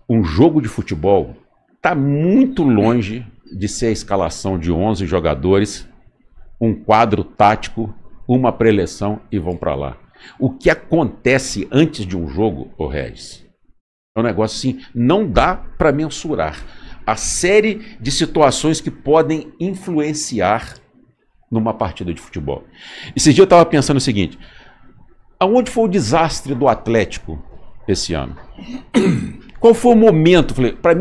um jogo de futebol está muito longe de ser a escalação de 11 jogadores, um quadro tático, uma preleção e vão para lá. O que acontece antes de um jogo, ô Regis, é um negócio assim, não dá para mensurar a série de situações que podem influenciar numa partida de futebol. Esse dia eu estava pensando o seguinte, aonde foi o desastre do Atlético esse ano? Qual foi o momento? Para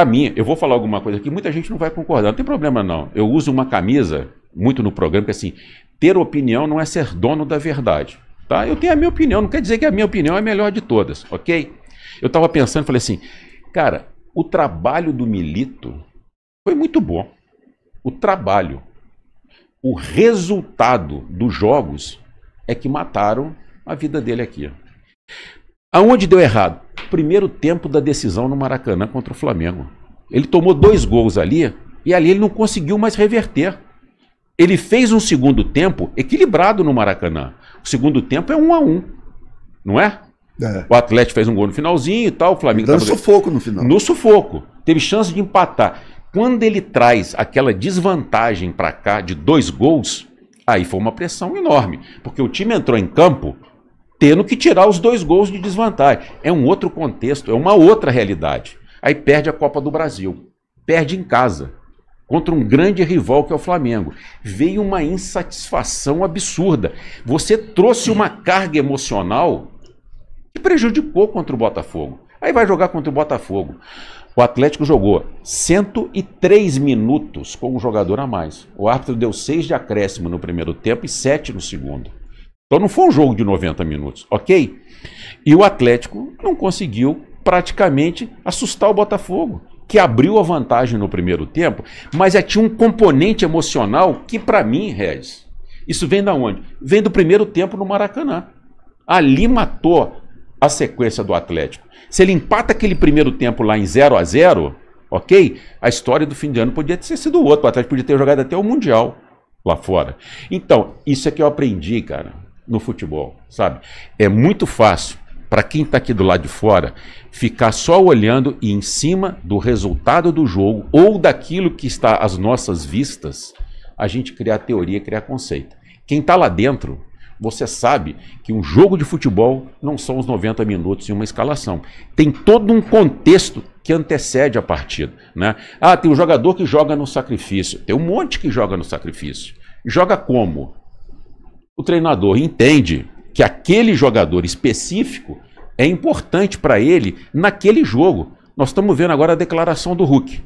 mim, eu vou falar alguma coisa aqui, muita gente não vai concordar, não tem problema não. Eu uso uma camisa, muito no programa, que é assim, ter opinião não é ser dono da verdade. Tá? Eu tenho a minha opinião, não quer dizer que a minha opinião é a melhor de todas, ok? Eu estava pensando, falei assim, cara, o trabalho do Milito foi muito bom. O trabalho, o resultado dos jogos é que mataram a vida dele aqui. Aonde deu errado? Primeiro tempo da decisão no Maracanã contra o Flamengo. Ele tomou 2 gols ali e ali ele não conseguiu mais reverter. Ele fez um segundo tempo equilibrado no Maracanã. O segundo tempo é 1-1, não é? O Atlético fez um gol no finalzinho e tal, o Flamengo... Dando sufoco no final. No sufoco. Teve chance de empatar. Quando ele traz aquela desvantagem para cá de 2 gols, aí foi uma pressão enorme. Porque o time entrou em campo tendo que tirar os 2 gols de desvantagem. É um outro contexto, é uma outra realidade. Aí perde a Copa do Brasil. Perde em casa. Contra um grande rival que é o Flamengo. Veio uma insatisfação absurda. Você trouxe uma carga emocional que prejudicou contra o Botafogo. Aí vai jogar contra o Botafogo. O Atlético jogou 103 minutos com um jogador a mais. O árbitro deu 6 de acréscimo no primeiro tempo e 7 no segundo. Então não foi um jogo de 90 minutos, ok? E o Atlético não conseguiu praticamente assustar o Botafogo, que abriu a vantagem no primeiro tempo, mas tinha um componente emocional que, para mim, Regis, isso vem da onde? Vem do primeiro tempo no Maracanã. Ali matou a sequência do Atlético. Se ele empata aquele primeiro tempo lá em 0-0, ok? A história do fim de ano podia ter sido outra. O Atlético podia ter jogado até o Mundial lá fora. Então, isso é que eu aprendi, cara, no futebol, sabe? É muito fácil para quem está aqui do lado de fora ficar só olhando e em cima do resultado do jogo ou daquilo que está às nossas vistas, a gente criar teoria, criar conceito. Quem está lá dentro, você sabe que um jogo de futebol não são os 90 minutos em uma escalação. Tem todo um contexto que antecede a partida, né? Ah, tem um jogador que joga no sacrifício. Tem um monte que joga no sacrifício. Joga como? O treinador entende que aquele jogador específico é importante para ele naquele jogo. Nós estamos vendo agora a declaração do Hulk.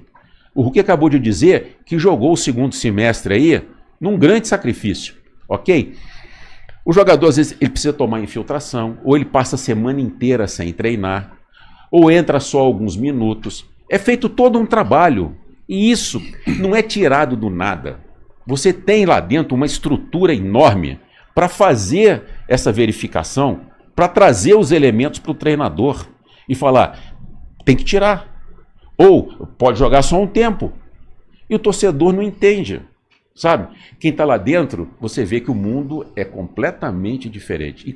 O Hulk acabou de dizer que jogou o segundo semestre aí num grande sacrifício, ok? O jogador, às vezes, ele precisa tomar infiltração, ou ele passa a semana inteira sem treinar, ou entra só alguns minutos. É feito todo um trabalho, e isso não é tirado do nada. Você tem lá dentro uma estrutura enorme para fazer essa verificação, para trazer os elementos para o treinador e falar, tem que tirar, ou pode jogar só um tempo. E o torcedor não entende. Sabe? Quem está lá dentro, você vê que o mundo é completamente diferente.